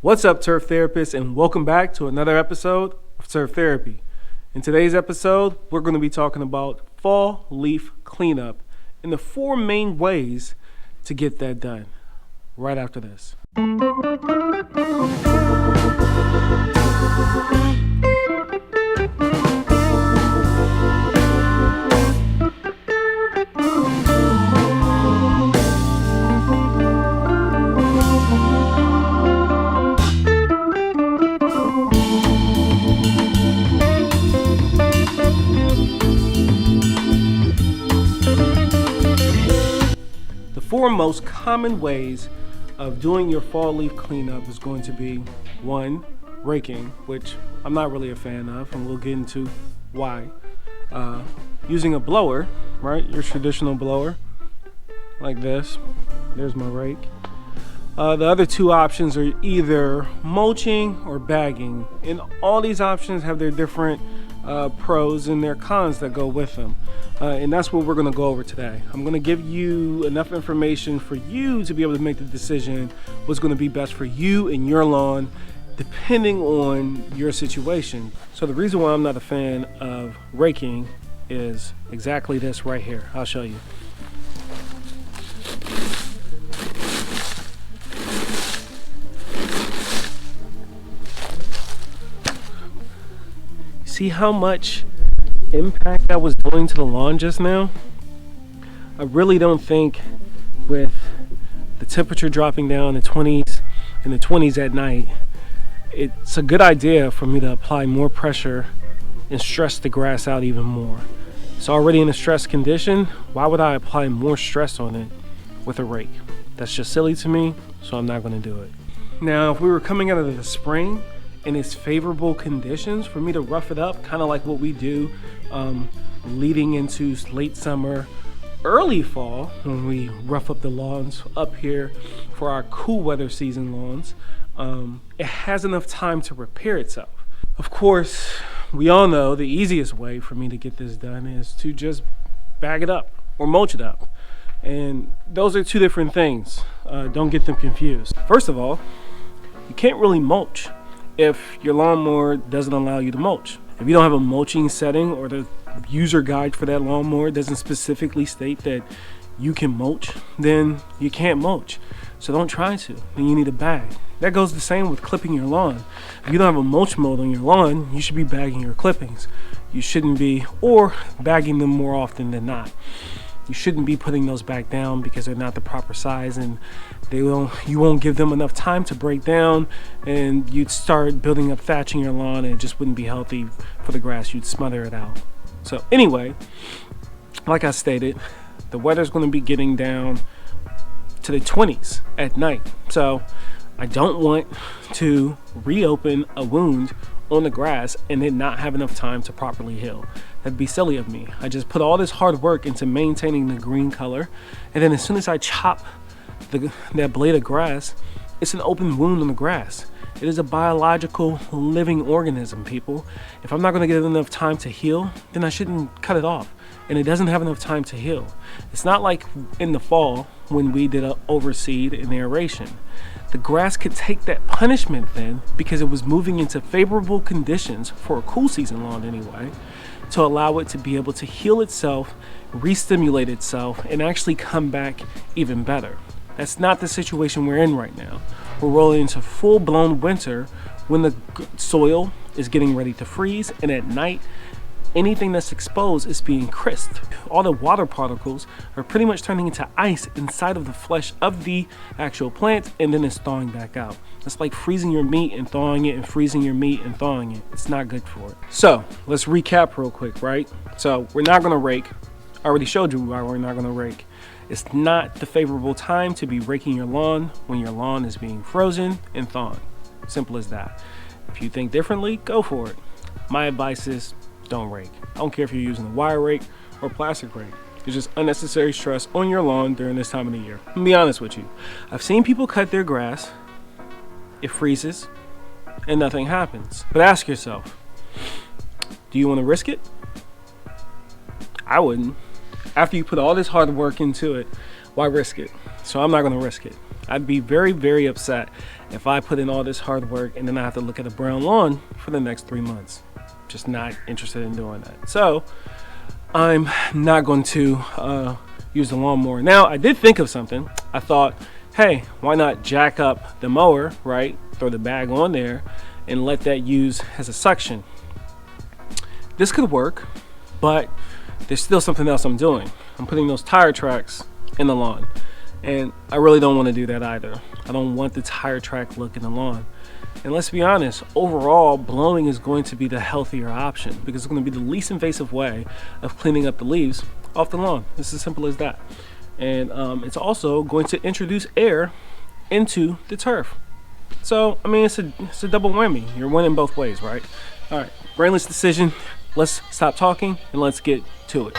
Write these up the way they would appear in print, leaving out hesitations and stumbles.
What's up, turf therapists, and welcome back to another episode of Turf Therapy. In today's episode, we're going to be talking about fall leaf cleanup and the 4 main ways to get that done right after this. The 4 most common ways of doing your fall leaf cleanup is going to be 1, raking, which I'm not really a fan of, and we'll get into why. Using a blower, right? Your traditional blower, like this. There's my rake. The other 2 options are either mulching or bagging, and all these options have their different pros and their cons that go with them. And that's what we're going to go over today. I'm going to give you enough information for you to be able to make the decision what's going to be best for you and your lawn, depending on your situation. So the reason why I'm not a fan of raking is exactly this right here. I'll show you. See how much impact that was doing to the lawn just now? I really don't think with the temperature dropping down to 20s and the 20s at night, it's a good idea for me to apply more pressure and stress the grass out even more. It's already in a stress condition. Why would I apply more stress on it with a rake? That's just silly to me, so I'm not going to do it. Now, if we were coming out of the spring and it's favorable conditions for me to rough it up, kind of like what we do leading into late summer, early fall, when we rough up the lawns up here for our cool weather season lawns, it has enough time to repair itself. Of course, we all know the easiest way for me to get this done is to just bag it up or mulch it up. And those are 2 different things. Don't get them confused. First of all, you can't really mulch if your lawnmower doesn't allow you to mulch. If you don't have a mulching setting, or the user guide for that lawnmower doesn't specifically state that you can mulch, then you can't mulch. So don't try to. Then you need a bag. That goes the same with clipping your lawn. If you don't have a mulch mold on your lawn, you should be bagging your clippings. You shouldn't be, or bagging them more often than not. You shouldn't be putting those back down because they're not the proper size, and you won't give them enough time to break down, and you'd start building up thatch in your lawn, and it just wouldn't be healthy for the grass. You'd smother it out. So anyway, like I stated, the weather's going to be getting down to the 20s at night. So I don't want to reopen a wound on the grass and then not have enough time to properly heal. That'd be silly of me. I just put all this hard work into maintaining the green color, and then as soon as I chop that blade of grass, it's an open wound on the grass. It is a biological living organism, people. If I'm not going to get enough time to heal, then I shouldn't cut it off. And it doesn't have enough time to heal. It's not like in the fall when we did an overseed and aeration. The grass could take that punishment then, because it was moving into favorable conditions for a cool season lawn anyway, to allow it to be able to heal itself, re-stimulate itself, and actually come back even better. That's not the situation we're in right now. We're rolling into full-blown winter when the soil is getting ready to freeze, and at night, anything that's exposed is being crisped. All the water particles are pretty much turning into ice inside of the flesh of the actual plant, and then it's thawing back out. It's like freezing your meat and thawing it, and freezing your meat and thawing it. It's not good for it. So let's recap real quick, right? So we're not going to rake. I already showed you why we're not going to rake. It's not the favorable time to be raking your lawn when your lawn is being frozen and thawing. Simple as that. If you think differently, go for it. My advice is don't rake. I don't care if you're using a wire rake or plastic rake. It's just unnecessary stress on your lawn during this time of the year. I'll be honest with you. I've seen people cut their grass, it freezes, and nothing happens. But ask yourself, do you want to risk it? I wouldn't. After you put all this hard work into it, why risk it? So I'm not going to risk it. I'd be very, very upset if I put in all this hard work and then I have to look at a brown lawn for the next 3 months. Just not interested in doing that. So I'm not going to use the lawnmower. Now, I did think of something. I thought, hey, why not jack up the mower, right? Throw the bag on there and let that use as a suction. This could work, but there's still something else I'm doing. I'm putting those tire tracks in the lawn, and I really don't want to do that either. I don't want the tire track look in the lawn. And let's be honest, overall, blowing is going to be the healthier option because it's going to be the least invasive way of cleaning up the leaves off the lawn. It's as simple as that. And it's also going to introduce air into the turf. So, I mean, it's a double whammy. You're winning both ways, right? All right, brainless decision. Let's stop talking and let's get to it.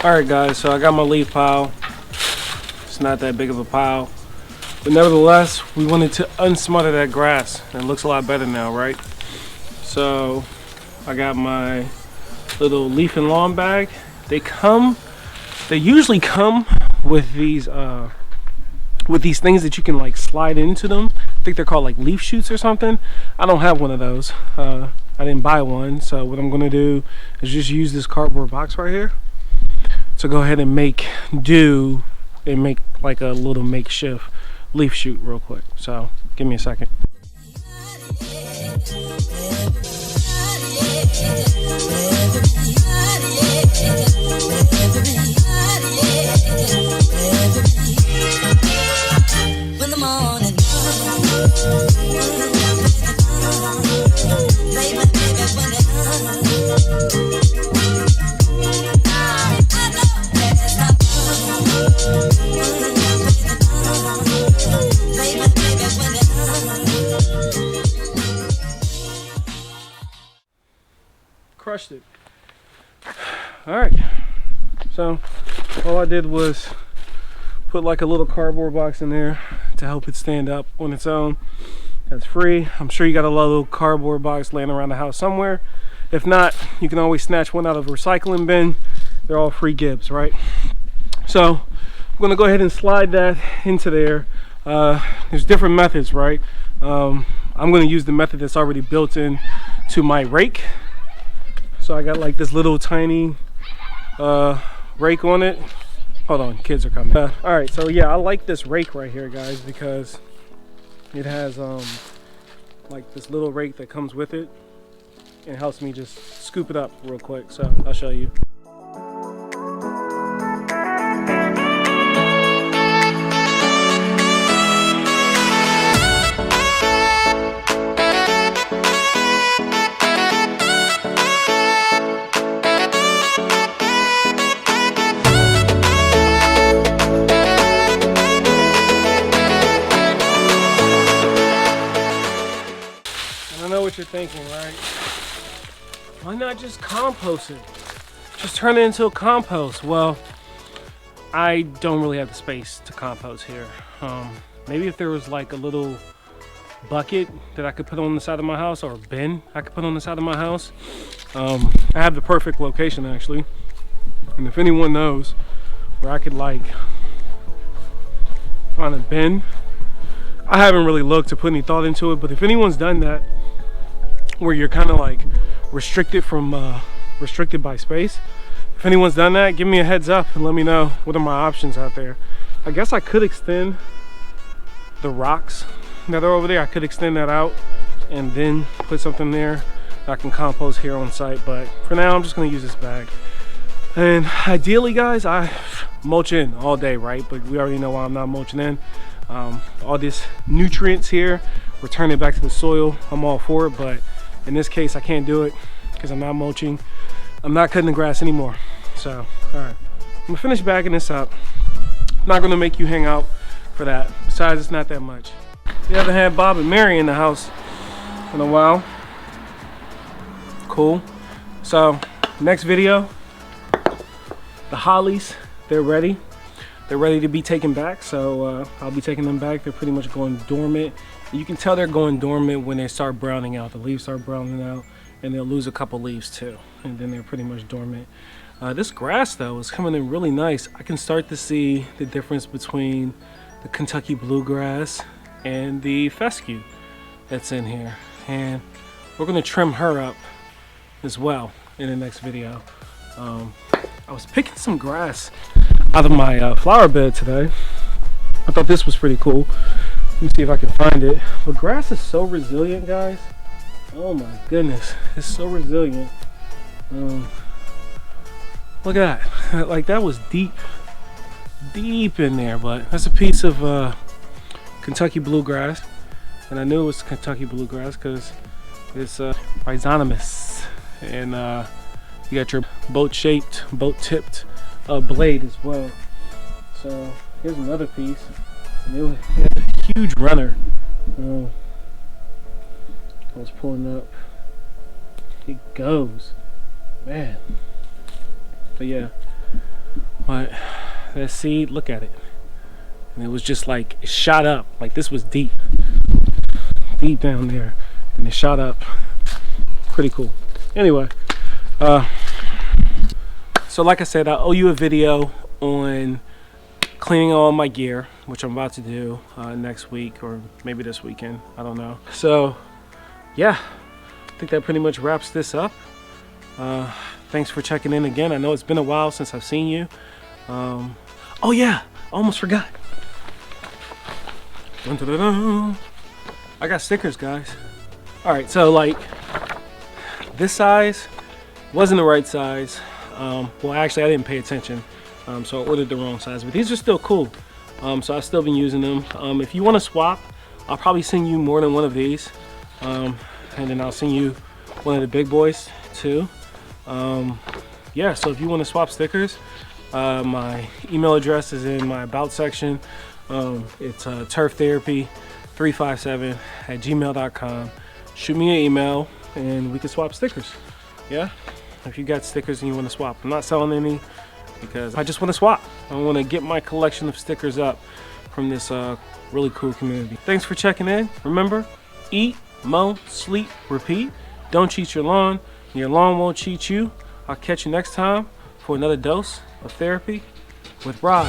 Alright guys, so I got my leaf pile. It's not that big of a pile, but nevertheless we wanted to unsmother that grass, and it looks a lot better now, right? So I got my little leaf and lawn bag. They usually come with these things that you can like slide into them. I think they're called like leaf chutes or something. I don't have one of those. I didn't buy one, so what I'm gonna do is just use this cardboard box right here. So go ahead and make do and make like a little makeshift leaf chute real quick. So give me a second. Crushed it. All right, so all I did was put like a little cardboard box in there to help it stand up on its own. That's free. I'm sure you got a little cardboard box laying around the house somewhere. If not, you can always snatch one out of a recycling bin. They're all free gifts, right? So I'm gonna go ahead and slide that into there. There's different methods, right? I'm gonna use the method that's already built in to my rake. So I got like this little tiny rake on it. Hold on, kids are coming. All right, so yeah, I like this rake right here, guys, because it has like this little rake that comes with it. It helps me just scoop it up real quick. So I'll show you. And I know what you're thinking, right? Why not just compost it? Just turn it into a compost. Well, I don't really have the space to compost here. Maybe if there was like a little bucket that I could put on the side of my house, or a bin I could put on the side of my house. I have the perfect location actually. And if anyone knows where I could like find a bin, I haven't really looked to put any thought into it, but if anyone's done that where you're kind of like restricted by space, if anyone's done that, give me a heads up and let me know what are my options out there. I guess I could extend the rocks that are over there. I could extend that out and then put something there that I can compost here on site, but for now I'm just going to use this bag. And ideally, guys, I mulch in all day, right? But we already know why I'm not mulching in. All these nutrients here, return it back to the soil, I'm all for it, but in this case I can't do it because I'm not mulching. I'm not cutting the grass anymore. So all right, I'm gonna finish bagging this up. I'm not gonna make you hang out for that. Besides, it's not that much. We haven't had Bob and Mary in the house in a while. Cool. So next video, the hollies, they're ready. They're ready to be taken back, so I'll be taking them back. They're pretty much going dormant. You can tell they're going dormant when they start browning out. The leaves start browning out, and they'll lose a couple leaves too, and then they're pretty much dormant. This grass though is coming in really nice. I can start to see the difference between the Kentucky bluegrass and the fescue that's in here, and we're gonna trim her up as well in the next video. I was picking some grass out of my flower bed today. I thought this was pretty cool. Let me see if I can find it. But grass is so resilient, guys. Oh my goodness, it's so resilient. Look at that. Like, that was deep in there, but that's a piece of Kentucky bluegrass, and I knew it was Kentucky bluegrass because it's rhizonomous, and you got your boat-shaped, boat-tipped blade as well. So here's another piece, and it has a huge runner. I was pulling up. It goes, man. But yeah, but that seed, look at it, and it was just like, it shot up. Like, this was deep down there, and it shot up. Pretty cool. Anyway, so like I said, I owe you a video on cleaning all my gear, which I'm about to do next week, or maybe this weekend, I don't know. So yeah, I think that pretty much wraps this up. Thanks for checking in again. I know it's been a while since I've seen you. Oh yeah, I almost forgot. Dun, dun, dun, dun. I got stickers, guys. All right, so like this size wasn't the right size. Well, actually I didn't pay attention, so I ordered the wrong size, but these are still cool. So I've still been using them. If you want to swap, I'll probably send you more than one of these, and then I'll send you one of the big boys too. Yeah, so if you want to swap stickers, my email address is in my about section. It's turftherapy357@gmail.com. Shoot me an email and we can swap stickers. Yeah, if you got stickers and you want to swap. I'm not selling any because I just want to swap. I want to get my collection of stickers up from this really cool community. Thanks for checking in. Remember, eat, mow, sleep, repeat. Don't cheat your lawn. Your lawn won't cheat you. I'll catch you next time for another dose of therapy with Rob.